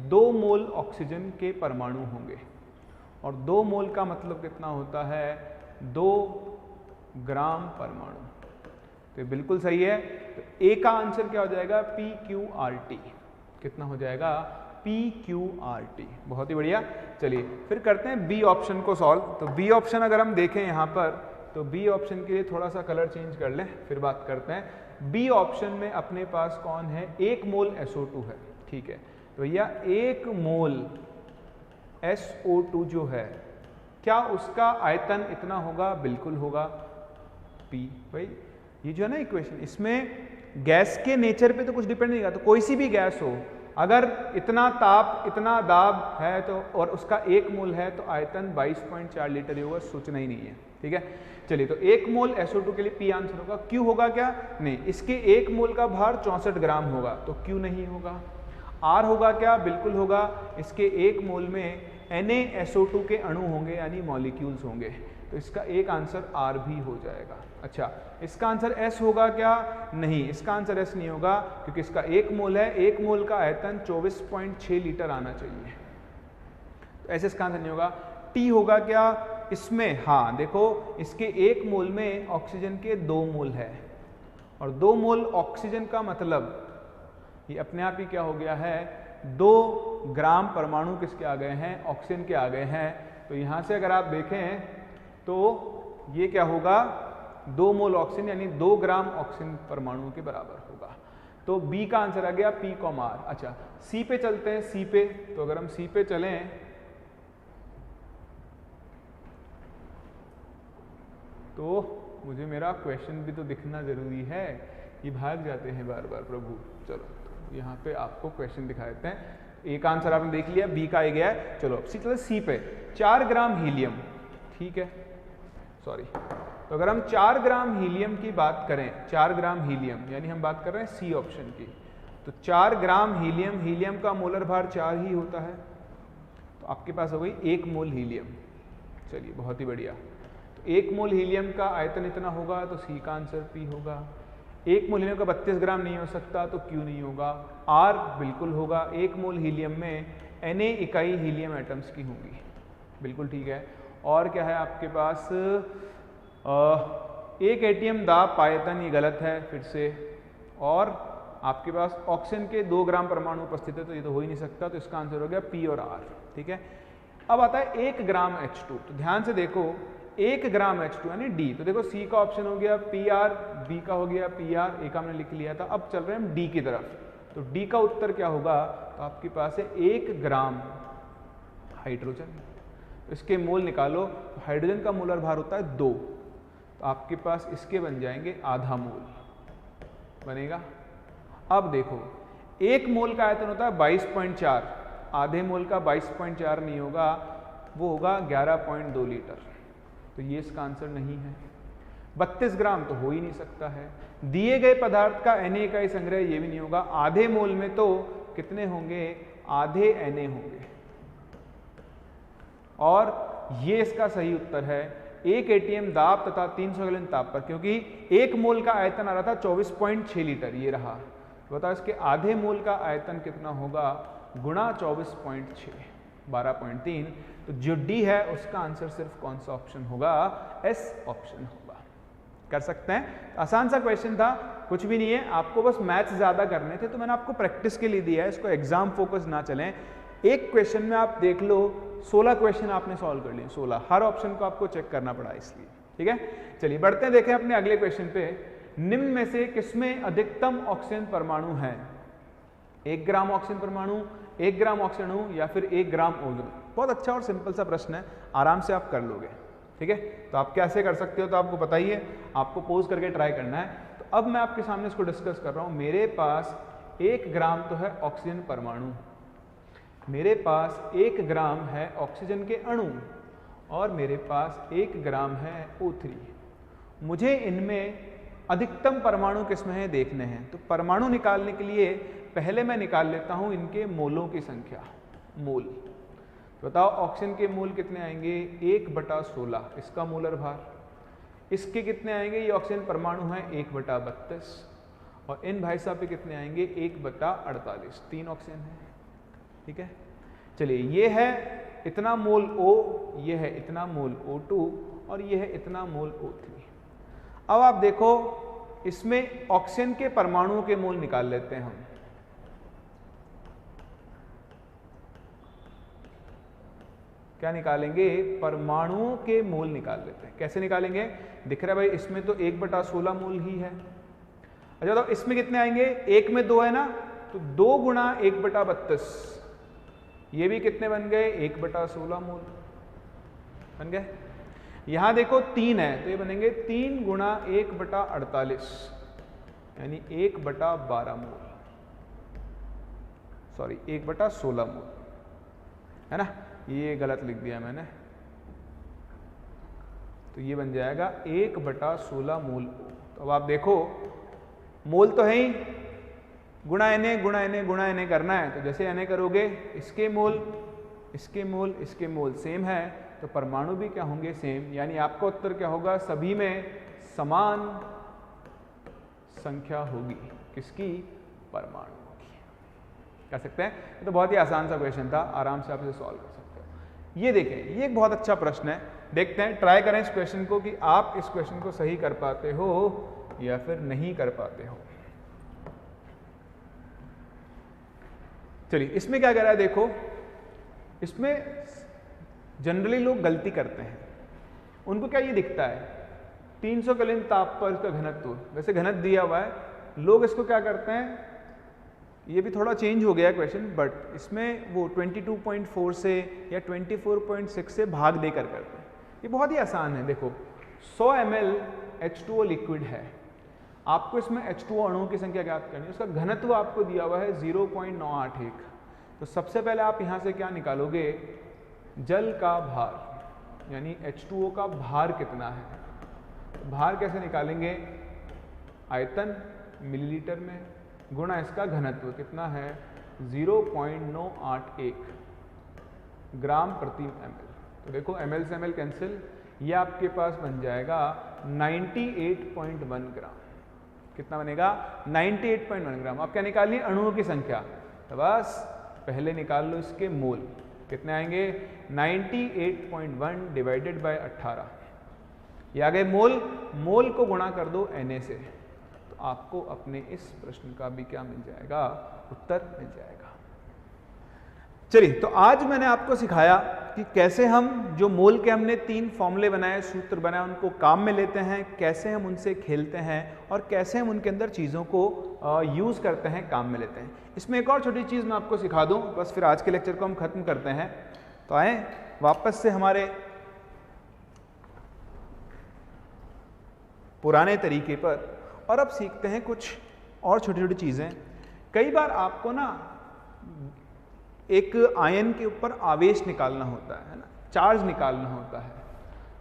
S1: 2 मोल ऑक्सीजन के परमाणु होंगे, और 2 मोल का मतलब कितना होता है? 2 ग्राम परमाणु। तो ये बिल्कुल सही है। तो ए का आंसर क्या हो जाएगा? PQRT। कितना हो जाएगा? PQRT। बहुत ही बढ़िया। चलिए फिर करते हैं बी ऑप्शन को सॉल्व। तो बी ऑप्शन अगर हम देखें यहाँ पर, तो बी ऑप्शन के लिए थोड़ा सा कलर चेंज कर लें, फिर बात करते हैं। बी ऑप्शन में अपने पास कौन है? 1 मोल SO2 है, ठीक है। तो भैया 1 मोल SO2 जो है, क्या उसका आयतन इतना होगा? बिल्कुल होगा P। भाई ये जो है ना इक्वेशन, इसमें गैस के नेचर पे तो कुछ डिपेंड नहीं करता। तो कोई सी भी गैस हो, अगर इतना ताप इतना दाब है तो और उसका 1 मोल है, तो आयतन 22.4 लीटर होगा, सोचना ही नहीं है, ठीक है। चलिए तो 1 मोल SO2 के लिए P आंसर होगा। Q होगा क्या? नहीं, इसके 1 मोल का भार 64 ग्राम होगा, तो Q नहीं होगा। R होगा क्या? बिल्कुल होगा। इसके 1 मोल में NaSO2 के अणु होंगे, यानी मॉलिक्यूल्स होंगे, तो इसका एक आंसर R भी हो जाएगा। अच्छा, इसका आंसर S होगा क्या? नहीं, इसका आंसर S नहीं होगा, क्योंकि इसका 1 मोल है, 1 मोल का आयतन 24.6 लीटर आना चाहिए, तो ऐसे इसका आंसर नहीं होगा। T होगा क्या इसमें? हाँ देखो, इसके 1 मोल में ऑक्सीजन के 2 मोल है, और 2 मोल ऑक्सीजन का मतलब ये अपने आप ही क्या हो गया है, 2 ग्राम परमाणु किसके आ गए हैं, ऑक्सीजन के आ गए हैं। तो यहाँ से अगर आप देखें तो ये क्या होगा, 2 मोल ऑक्सीजन यानी 2 ग्राम ऑक्सीजन परमाणु के बराबर होगा। तो बी का आंसर आ गया P, R। अच्छा सी पे चलते हैं, सी पे। तो अगर हम सी पे चलें तो मुझे मेरा क्वेश्चन भी तो दिखना जरूरी है, ये भाग जाते हैं बार बार प्रभु। चलो तो यहाँ पे आपको क्वेश्चन दिखा देते हैं। एक आंसर आपने देख लिया, बी का आ गया है। चलो चलो सी पे, 4 ग्राम हीलियम, ठीक है, सॉरी। तो अगर हम 4 ग्राम हीलियम की बात करें, 4 ग्राम हीलियम यानी हम बात कर रहे हैं सी ऑप्शन की, तो 4 ग्राम हीलियम, हीलियम का मोलर भार 4 ही होता है, तो आपके पास हो गई 1 मोल हीलियम। चलिए बहुत ही बढ़िया। तो 1 मोल हीलियम का आयतन इतना होगा, तो सी का आंसर पी होगा। 1 मोल हीलियम का 32 ग्राम नहीं हो सकता, तो क्यों नहीं होगा, आर बिल्कुल होगा। 1 मोल हीलियम में Na इकाई हीलियम एटम्स की होंगी, बिल्कुल ठीक है। और क्या है आपके पास, 1 एटीएम दाब पायतन, ये गलत है फिर से। और आपके पास ऑक्सीजन के 2 ग्राम परमाणु उपस्थित है, तो ये तो हो ही नहीं सकता, तो इसका आंसर हो गया पी और आर, ठीक है। अब आता है 1 ग्राम H2। तो ध्यान से देखो, 1 ग्राम H2 यानी डी। तो देखो सी का ऑप्शन हो गया पी आर, बी का हो गया पी आर, ए का हमने लिख लिया था। अब चल रहे हैं हम डी की तरफ। तो डी का उत्तर क्या होगा, तो आपके पास है 1 ग्राम हाइड्रोजन। इसके मोल निकालो, तो हाइड्रोजन का मोलर भार होता है 2, तो आपके पास इसके बन जाएंगे आधा मोल बनेगा। अब देखो 1 मोल का आयतन होता है 22.4, आधे मोल का 22.4 नहीं होगा, वो होगा 11.2 लीटर, तो ये इसका आंसर नहीं है। 32 ग्राम तो हो ही नहीं सकता है। दिए गए पदार्थ का Na इकाई संग्रह, ये भी नहीं होगा। आधे मोल में तो कितने होंगे, आधे Na होंगे, और ये इसका सही उत्तर है। 1 एटीएम दाब तथा 300 गैलन ताप पर, क्योंकि 1 मोल का आयतन आ रहा था 24.6 लीटर, ये रहा। बताओ इसके आधे मोल का आयतन कितना होगा, गुणा 24.6, 12.3। तो जो डी है उसका आंसर सिर्फ कौन सा ऑप्शन होगा, एस ऑप्शन होगा। कर सकते हैं, आसान सा क्वेश्चन था, कुछ भी नहीं है, आपको बस मैथ्स ज़्यादा करने थे, तो मैंने आपको प्रैक्टिस के लिए दिया है, इसको एग्जाम फोकस ना चलें। एक क्वेश्चन में आप देख लो 16 क्वेश्चन आपने सॉल्व कर लिए, 16, हर ऑप्शन को आपको चेक करना पड़ा इसलिए, ठीक है। चलिए बढ़ते हैं, देखें अपने अगले क्वेश्चन पे। निम्न में से किसमें अधिकतम ऑक्सीजन परमाणु है, 1 ग्राम ऑक्सीजन परमाणु, 1 ग्राम ऑक्सीजन अणु, या फिर 1 ग्राम ओजोन। बहुत अच्छा और सिंपल सा प्रश्न है, आराम से आप कर लोगे, ठीक है। तो आप कैसे कर सकते हो, तो आपको बताइए, आपको पोज करके ट्राई करना है। तो अब मैं आपके सामने इसको डिस्कस कर रहा हूं। मेरे पास 1 ग्राम तो है ऑक्सीजन परमाणु, मेरे पास 1 ग्राम है ऑक्सीजन के अणु, और मेरे पास 1 ग्राम है O3। मुझे इनमें अधिकतम परमाणु किसमें है देखने हैं। तो परमाणु निकालने के लिए पहले मैं निकाल लेता हूं इनके मोलों की संख्या, मोल। बताओ ऑक्सीजन के मोल कितने आएंगे, 1/16, इसका मोलर भार। इसके कितने आएंगे, ये ऑक्सीजन परमाणु है 1/32, और इन भाई साहब पे कितने आएंगे, 1/48, 3 ऑक्सीजन है, ठीक है। चलिए ये है इतना मोल O, ये है इतना मोल O2, और ये है इतना मोल O3। अब आप देखो इसमें ऑक्सीजन के परमाणुओं के मोल निकाल लेते हैं हम। क्या निकालेंगे, परमाणुओं के मोल निकाल लेते हैं। कैसे निकालेंगे, दिख रहा है भाई इसमें तो 1/16 मोल ही है। अच्छा तो इसमें कितने आएंगे, 1 में 2 है ना, तो 2 गुणा 1/32, ये भी कितने बन गए, 1/16 मोल बन गए। यहां देखो 3 है, तो ये बनेंगे 3 गुणा 1/48, यानी 1/12 मोल, सॉरी 1/16 मोल, है ना, ये गलत लिख दिया मैंने। तो ये बन जाएगा 1/16 मोल। तो अब आप देखो मोल तो है ही, गुणा Na गुणा Na गुणा Na करना है। तो जैसे Na करोगे, इसके मोल इसके मोल इसके मोल सेम है, तो परमाणु भी क्या होंगे, सेम। यानी आपका उत्तर क्या होगा, सभी में समान संख्या होगी, किसकी, परमाणु की। कर सकते हैं, तो बहुत ही आसान सा क्वेश्चन था, आराम से आप इसे सॉल्व कर सकते हो। ये देखें, ये एक बहुत अच्छा प्रश्न है, देखते हैं, ट्राई करें इस क्वेश्चन को कि आप इस क्वेश्चन को सही कर पाते हो या फिर नहीं कर पाते हो। चलिए इसमें क्या कह रहा है देखो, इसमें जनरली लोग गलती करते हैं। उनको क्या ये दिखता है 300 केल्विन ताप पर इसका घनत्व, वैसे घनत्व दिया हुआ है, लोग इसको क्या करते हैं, ये भी थोड़ा चेंज हो गया है क्वेश्चन, बट इसमें वो 22.4 से या 24.6 से भाग देकर करते हैं। ये बहुत ही आसान है। देखो 100 ml H2O लिक्विड है, आपको इसमें H2O अणुओं की संख्या ज्ञात करनी है, उसका घनत्व आपको दिया हुआ है 0.981। तो सबसे पहले आप यहाँ से क्या निकालोगे, जल का भार, यानी H2O का भार कितना है। तो भार कैसे निकालेंगे, आयतन मिलीलीटर में गुणा इसका घनत्व कितना है 0.981 ग्राम प्रति ml। तो देखो ml से ml कैंसिल, ये आपके पास बन जाएगा 98.1 ग्राम। कितना बनेगा 98.1 ग्राम। आप क्या निकालिए, अणुओं की संख्या, तो बस पहले निकाल लो इसके मोल, कितने आएंगे 98.1 डिवाइडेड बाय 18, ये आ गए मोल। मोल को गुणा कर दो Na से, तो आपको अपने इस प्रश्न का भी क्या मिल जाएगा, उत्तर मिल जाएगा। चलिए तो आज मैंने आपको सिखाया कि कैसे हम जो मोल के हमने 3 फॉर्मूले बनाए, सूत्र बनाए, उनको काम में लेते हैं, कैसे हम उनसे खेलते हैं और कैसे हम उनके अंदर चीज़ों को यूज़ करते हैं, काम में लेते हैं। इसमें एक और छोटी चीज़ मैं आपको सिखा दूं, बस फिर आज के लेक्चर को हम खत्म करते हैं। तो आए वापस से हमारे पुराने तरीके पर, और अब सीखते हैं कुछ और छोटी छोटी चीज़ें। कई बार आपको ना एक आयन के ऊपर आवेश निकालना होता है ना, चार्ज निकालना होता है।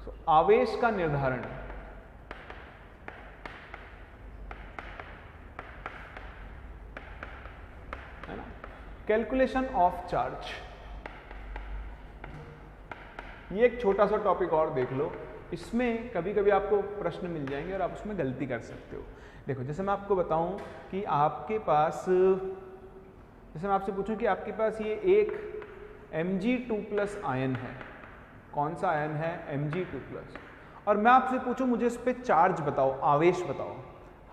S1: तो आवेश का निर्धारण, है ना, कैलकुलेशन ऑफ चार्ज, ये एक छोटा सा टॉपिक और देख लो। इसमें कभी कभी आपको प्रश्न मिल जाएंगे और आप उसमें गलती कर सकते हो। देखो जैसे मैं आपको बताऊं कि आपके पास, जैसे मैं आपसे पूछूं कि आपके पास ये एक Mg2+ आयन है, कौन सा आयन है Mg2+, और मैं आपसे पूछूं मुझे इस पर चार्ज बताओ, आवेश बताओ।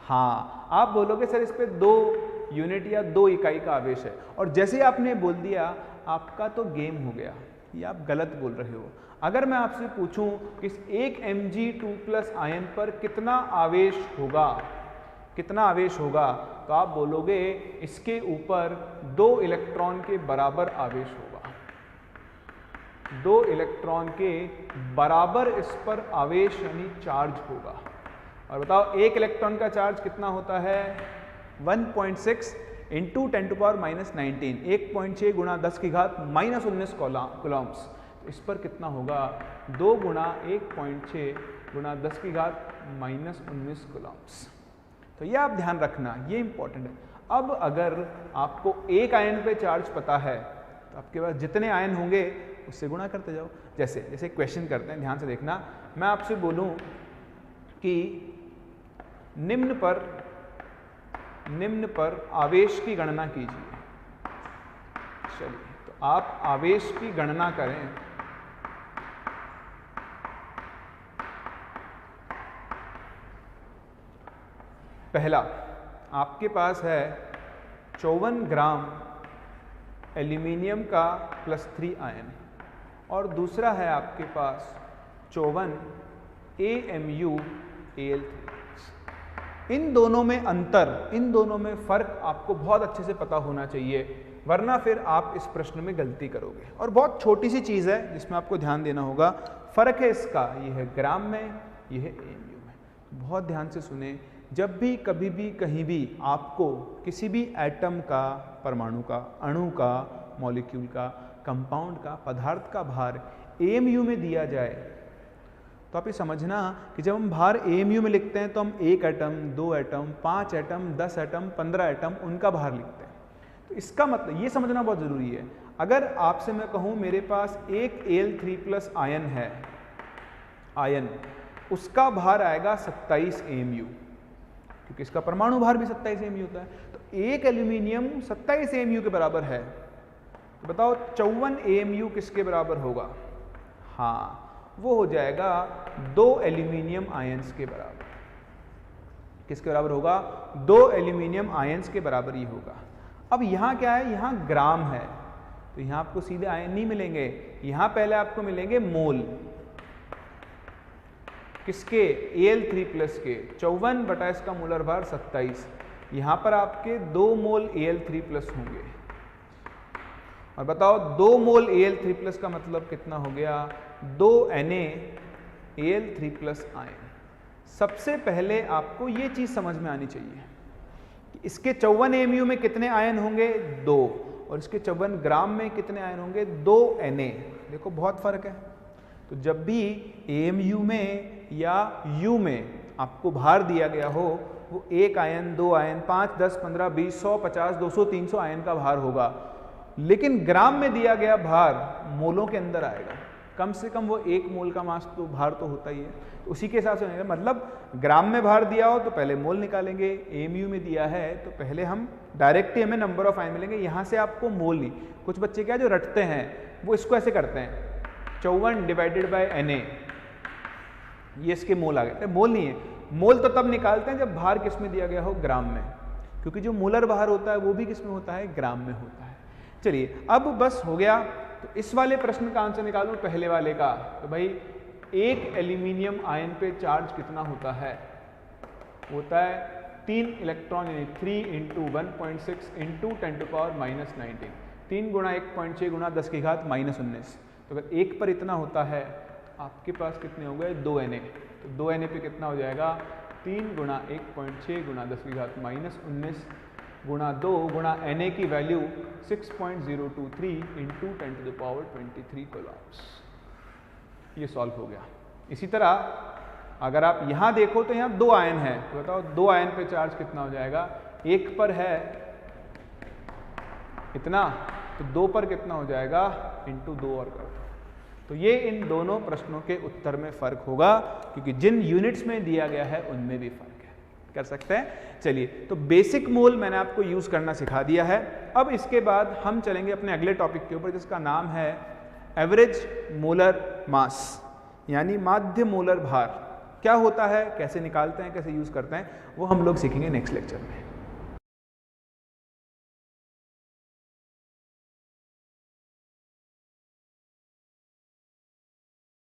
S1: हाँ, आप बोलोगे सर इस पर 2 यूनिट या 2 इकाई का आवेश है, और जैसे ही आपने बोल दिया आपका तो गेम हो गया, ये आप गलत बोल रहे हो। अगर मैं आपसे पूछूं कि इस एक Mg2+ आयन पर कितना आवेश होगा, कितना आवेश होगा, तो आप बोलोगे इसके ऊपर 2 इलेक्ट्रॉन के बराबर आवेश होगा, 2 इलेक्ट्रॉन के बराबर इस पर आवेश यानी चार्ज होगा। और बताओ एक इलेक्ट्रॉन का चार्ज कितना होता है 1.6 इंटू 10⁻⁻19, 1.6 गुणा 10 की घात -19 कूलम्ब्स। तो इस पर कितना होगा 2 गुणा 1.6 गुणा 10 की घात -19 कूलम्ब्स। तो ये आप ध्यान रखना, ये इंपॉर्टेंट है। अब अगर आपको एक आयन पे चार्ज पता है तो आपके पास जितने आयन होंगे उससे गुणा करते जाओ। जैसे जैसे क्वेश्चन करते हैं, ध्यान से देखना। मैं आपसे बोलूं कि निम्न पर आवेश की गणना कीजिए। चलिए तो आप आवेश की गणना करें। पहला आपके पास है 54 ग्राम एल्यूमिनियम का +3 आयन, और दूसरा है आपके पास 54 AMuAl3। इन दोनों में अंतर, इन दोनों में फ़र्क आपको बहुत अच्छे से पता होना चाहिए, वरना फिर आप इस प्रश्न में गलती करोगे। और बहुत छोटी सी चीज़ है जिसमें आपको ध्यान देना होगा, फ़र्क है इसका, ये है ग्राम में, ये है AMU में। बहुत ध्यान से सुने, जब भी कभी भी कहीं भी आपको किसी भी एटम का, परमाणु का, अणु का, मॉलिक्यूल का, कंपाउंड का, पदार्थ का भार AMU में दिया जाए, तो आप ये समझना कि जब हम भार AMU में लिखते हैं तो हम 1 atom, 2 atom, 5 atom, 10 atom, 15 atom उनका भार लिखते हैं। तो इसका मतलब ये समझना बहुत ज़रूरी है। अगर आपसे मैं कहूँ मेरे पास एक Al3+ आयन है, आयन, उसका भार आएगा 27 AMU, क्योंकि इसका परमाणु भार भी 27 AMU होता है। तो एक एल्यूमिनियम 27 AMU के बराबर है, तो बताओ 54 AMU किसके बराबर होगा? हाँ, वो हो जाएगा 2 एल्यूमिनियम आयंस के बराबर। किसके बराबर होगा? 2 एल्यूमिनियम आयंस के बराबर ही होगा। अब यहाँ क्या है? यहाँ ग्राम है, तो यहाँ आपको सीधे आयन नहीं मिलेंगे, यहाँ पहले आपको मिलेंगे मोल। किसके? Al3+ के। 54 बटा इसका मोलर भार 27, यहाँ पर आपके 2 मोल Al3+ होंगे। और बताओ 2 मोल Al3+ का मतलब कितना हो गया? 2 NaAl3+ आयन। सबसे पहले आपको ये चीज समझ में आनी चाहिए कि इसके 54 AMU में कितने आयन होंगे? 2, और इसके 54 ग्राम में कितने आयन होंगे? 2 Na। देखो बहुत फर्क है। तो जब भी AMU में या U में आपको भार दिया गया हो, वो 1 आयन, 2 आयन, 5, 10, 15, 20, 100, 50, 200, 300 आयन का भार होगा। लेकिन ग्राम में दिया गया भार मोलों के अंदर आएगा। कम से कम वो 1 मोल का मास तो भार तो होता ही है, तो उसी के हिसाब से होगा। मतलब ग्राम में भार दिया हो तो पहले मोल निकालेंगे, AMU में दिया है तो पहले हम डायरेक्ट ही हमें नंबर ऑफ आयन मिलेंगे, यहाँ से आपको मोल नहीं। कुछ बच्चे क्या जो रटते हैं वो इसको ऐसे करते हैं, 54 डिवाइडेड बाय Na, ये इसके मोल आ गए। मोल नहीं है, मोल तो तब निकालते हैं जब भार किस में दिया गया हो? ग्राम में, क्योंकि जो मोलर भार होता है वो भी किस में होता है? ग्राम में होता है। चलिए अब बस हो गया। तो इस वाले प्रश्न का आंसर निकालूं पहले वाले का, तो भाई 1 एल्यूमिनियम आयन पे चार्ज कितना होता है? होता है 3 इलेक्ट्रॉन, यानी 3 × 1.6 × 10⁻⁻19। 3 × 1.6 × 10⁻⁻19। तो अगर 1 पर इतना होता है, आपके पास कितने हो गए? 2 Na। तो 2 Na पे कितना हो जाएगा? 3 × 1.6 × 10⁻⁻19 गुणा 2 गुणा Na की वैल्यू 6.023 × 10⁻23 कोलॉम्ब्स। ये सॉल्व हो गया। इसी तरह अगर आप यहाँ देखो तो यहाँ 2 आयन है, तो बताओ 2 आयन पे चार्ज कितना हो जाएगा? 1 पर है इतना, तो 2 पर कितना हो जाएगा? इंटू 2 और कर दो। तो ये इन दोनों प्रश्नों के उत्तर में फर्क होगा, क्योंकि जिन यूनिट्स में दिया गया है उनमें भी फर्क है। कर सकते हैं। चलिए, तो बेसिक मोल मैंने आपको यूज करना सिखा दिया है। अब इसके बाद हम चलेंगे अपने अगले टॉपिक के ऊपर, जिसका नाम है एवरेज मोलर मास, यानी माध्य मोलर भार। क्या होता है, कैसे निकालते हैं, कैसे यूज करते हैं, वो हम लोग सीखेंगे नेक्स्ट लेक्चर में।